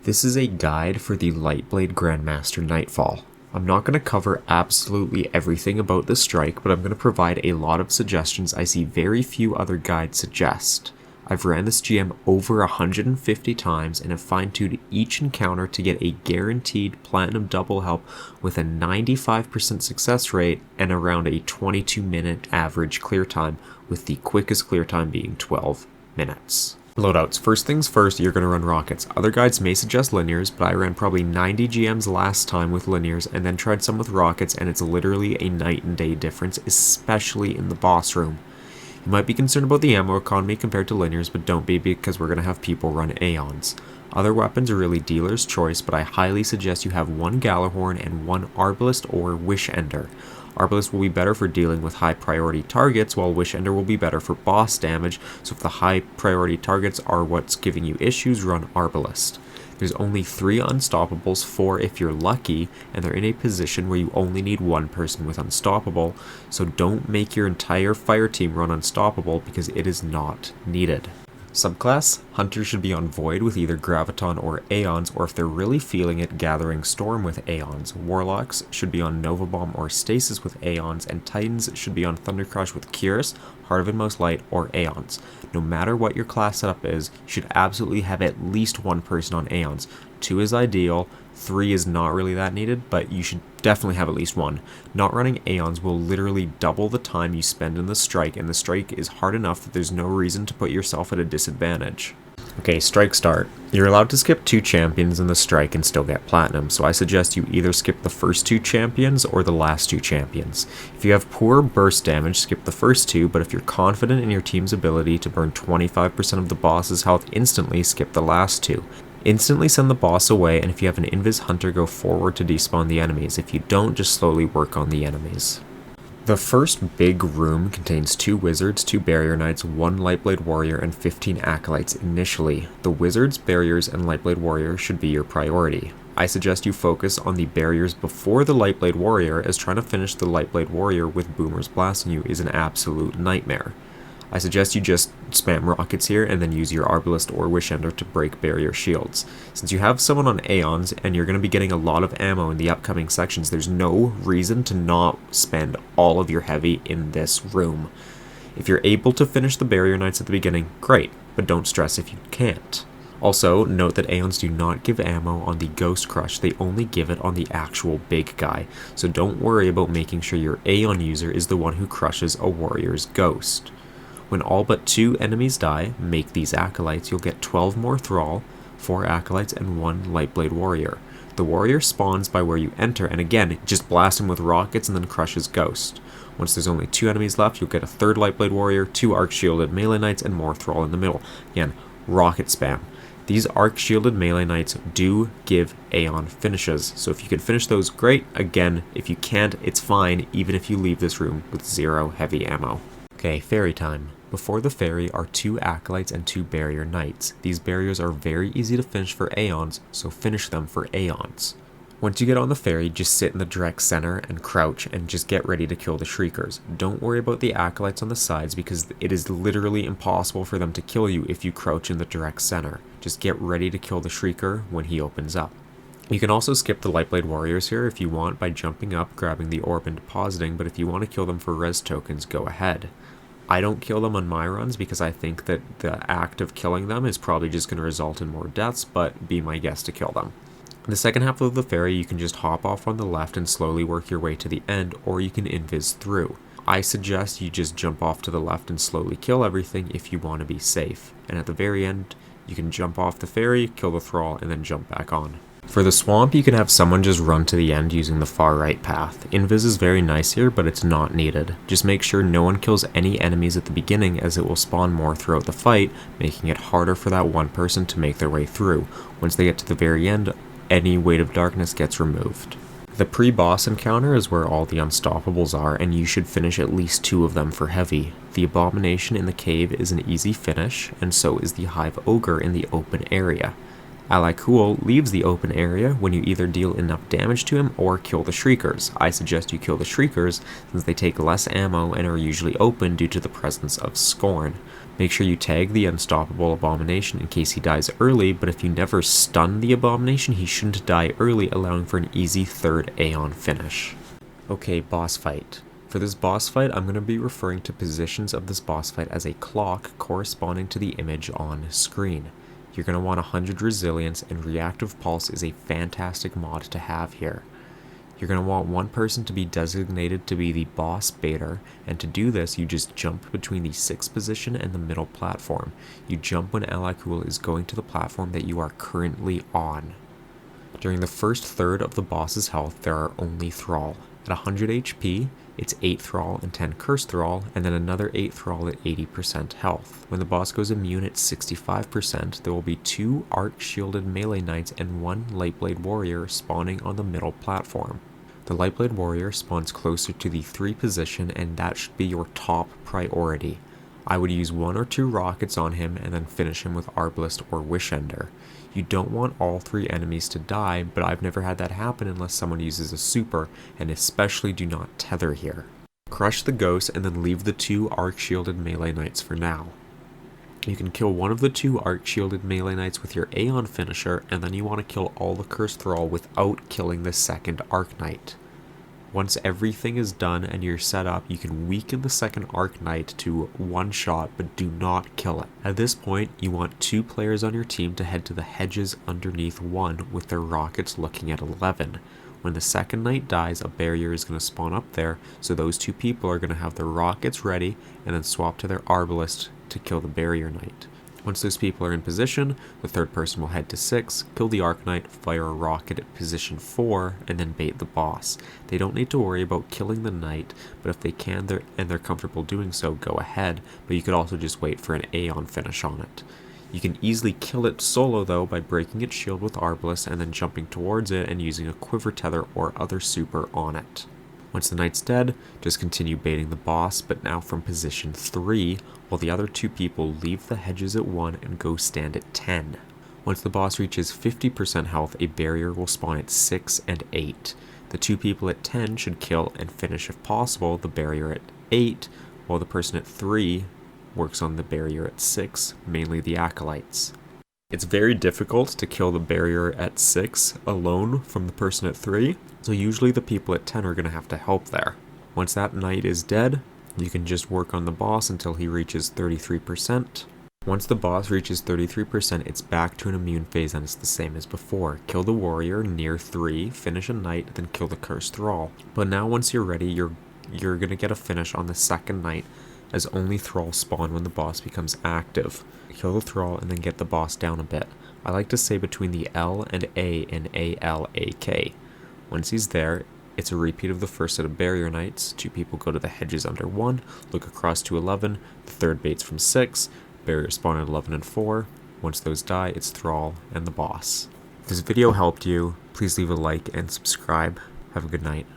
This is a guide for the Lightblade Grandmaster Nightfall. I'm not going to cover absolutely everything about this strike, but I'm going to provide a lot of suggestions I see very few other guides suggest. I've ran this GM over 150 times and have fine-tuned each encounter to get a guaranteed platinum double help with a 95% success rate and around a 22-minute average clear time, with the quickest clear time being 12 minutes. Loadouts. First things first, you're going to run rockets. Other guides may suggest linears, but I ran probably 90 GMs last time with linears and then tried some with rockets, and it's literally a night and day difference, especially in the boss room. You might be concerned about the ammo economy compared to linears, but don't be, because we're going to have people run Aeons. Other weapons are really dealer's choice, but I highly suggest you have one Galahorn and one Arbalist or Wish Ender. Arbalist will be better for dealing with high priority targets, while Wish Ender will be better for boss damage, so if the high priority targets are what's giving you issues, run Arbalist. There's only 3 unstoppables, 4 if you're lucky, and they're in a position where you only need one person with unstoppable, so don't make your entire fire team run unstoppable because it is not needed. Subclass, Hunter should be on Void with either Graviton or Aeons, or if they're really feeling it, Gathering Storm with Aeons. Warlocks should be on Nova Bomb or Stasis with Aeons, and Titans should be on Thunder Crush with Curious, Heart of Inmost Light, or Aeons. No matter what your class setup is, you should absolutely have at least one person on Aeons. 2 is ideal, 3 is not really that needed, but you should definitely have at least one. Not running Aeons will literally double the time you spend in the strike, and the strike is hard enough that there's no reason to put yourself at a disadvantage. Okay, strike start. You're allowed to skip 2 champions in the strike and still get platinum, so I suggest you either skip the first 2 champions or the last 2 champions. If you have poor burst damage, skip the first 2, but if you're confident in your team's ability to burn 25% of the boss's health instantly, skip the last 2. Instantly send the boss away, and if you have an Invis Hunter, go forward to despawn the enemies. If you don't, just slowly work on the enemies. The first big room contains 2 wizards, 2 barrier knights, 1 Lightblade warrior, and 15 acolytes initially. The wizards, barriers, and Lightblade warrior should be your priority. I suggest you focus on the barriers before the Lightblade warrior, as trying to finish the Lightblade warrior with boomers blasting you is an absolute nightmare. I suggest you just spam rockets here and then use your Arbalist or Wish Ender to break barrier shields. Since you have someone on Aeons and you're going to be getting a lot of ammo in the upcoming sections, there's no reason to not spend all of your heavy in this room. If you're able to finish the barrier knights at the beginning, great, but don't stress if you can't. Also, note that Aeons do not give ammo on the Ghost Crush, they only give it on the actual big guy, so don't worry about making sure your Aeon user is the one who crushes a warrior's ghost. When all but 2 enemies die, make these acolytes. You'll get 12 more Thrall, 4 acolytes, and 1 Lightblade warrior. The warrior spawns by where you enter, and again, just blast him with rockets and then crush his ghost. Once there's only 2 enemies left, you'll get a 3rd Lightblade warrior, 2 arc-shielded melee knights, and more Thrall in the middle. Again, rocket spam. These arc-shielded melee knights do give Aeon finishes, so if you can finish those, great. Again, if you can't, it's fine, even if you leave this room with 0 heavy ammo. Okay, fairy time. Before the fairy are 2 acolytes and 2 barrier knights. These barriers are very easy to finish for Aeons, so finish them for Aeons. Once you get on the fairy, just sit in the direct center and crouch and just get ready to kill the shriekers. Don't worry about the acolytes on the sides because it is literally impossible for them to kill you if you crouch in the direct center. Just get ready to kill the shrieker when he opens up. You can also skip the Lightblade warriors here if you want by jumping up, grabbing the orb and depositing, but if you want to kill them for res tokens, go ahead. I don't kill them on my runs because I think that the act of killing them is probably just going to result in more deaths, but be my guest to kill them. In the second half of the fairy, you can just hop off on the left and slowly work your way to the end, or you can invis through. I suggest you just jump off to the left and slowly kill everything if you want to be safe. And at the very end, you can jump off the fairy, kill the thrall, and then jump back on. For the swamp, you can have someone just run to the end using the far right path. Invis is very nice here, but it's not needed. Just make sure no one kills any enemies at the beginning, as it will spawn more throughout the fight, making it harder for that one person to make their way through. Once they get to the very end, any weight of darkness gets removed. The pre-boss encounter is where all the unstoppables are, and you should finish at least 2 of them for heavy. The abomination in the cave is an easy finish, and so is the hive ogre in the open area. Ally Cool leaves the open area when you either deal enough damage to him or kill the Shriekers. I suggest you kill the Shriekers since they take less ammo and are usually open due to the presence of Scorn. Make sure you tag the Unstoppable Abomination in case he dies early, but if you never stun the Abomination, he shouldn't die early, allowing for an easy third Aeon finish. Okay, boss fight. For this boss fight, I'm going to be referring to positions of this boss fight as a clock corresponding to the image on screen. You're going to want 100 resilience, and reactive pulse is a fantastic mod to have here. You're going to want one person to be designated to be the boss baiter, and to do this you just jump between the 6th position and the middle platform. You jump when Ally Cool is going to the platform that you are currently on. During the first third of the boss's health there are only Thrall. At 100 HP, it's 8 Thrall and 10 Curse Thrall, and then another 8 Thrall at 80% health. When the boss goes immune at 65%, there will be 2 Arc-Shielded Melee Knights and 1 Lightblade Warrior spawning on the middle platform. The Lightblade Warrior spawns closer to the 3 position, and that should be your top priority. I would use 1 or 2 rockets on him and then finish him with Arbalest or Wishender. You don't want all 3 enemies to die, but I've never had that happen unless someone uses a super, and especially do not tether here. Crush the ghost and then leave the 2 Arc-Shielded Melee Knights for now. You can kill one of the 2 Arc-Shielded Melee Knights with your Aeon finisher, and then you want to kill all the Cursed Thrall without killing the 2nd Arc Knight. Once everything is done and you're set up, you can weaken the 2nd Arc Knight to 1 shot, but do not kill it. At this point, you want 2 players on your team to head to the hedges underneath 1 with their rockets looking at 11. When the 2nd Knight dies, a barrier is going to spawn up there, so those 2 people are going to have their rockets ready and then swap to their Arbalest to kill the barrier Knight. Once those people are in position, the 3rd person will head to 6, kill the Arc Knight, fire a rocket at position 4, and then bait the boss. They don't need to worry about killing the Knight, but if they can and they're comfortable doing so, go ahead, but you could also just wait for an Aeon finish on it. You can easily kill it solo though by breaking its shield with Arbalest and then jumping towards it and using a quiver tether or other super on it. Once the Knight's dead, just continue baiting the boss, but now from position 3, while the other 2 people leave the hedges at 1 and go stand at 10. Once the boss reaches 50% health, a barrier will spawn at 6 and 8. The 2 people at 10 should kill and finish if possible the barrier at 8, while the person at 3 works on the barrier at 6, mainly the Acolytes. It's very difficult to kill the barrier at 6 alone from the person at 3, so usually the people at 10 are going to have to help there. Once that Knight is dead, you can just work on the boss until he reaches 33%. Once the boss reaches 33%, it's back to an immune phase and it's the same as before. Kill the warrior near 3, finish a Knight, then kill the Cursed Thrall. But now once you're ready, you're going to get a finish on the 2nd Knight, as only Thralls spawn when the boss becomes active. Kill the Thrall and then get the boss down a bit. I like to say between the L and A in ALAK. Once he's there, it's a repeat of the first set of barrier Knights. 2 people go to the hedges under 1, look across to 11, the 3rd baits from 6, barrier spawn at 11 and 4. Once those die, it's Thrall and the boss. If this video helped you, please leave a like and subscribe. Have a good night.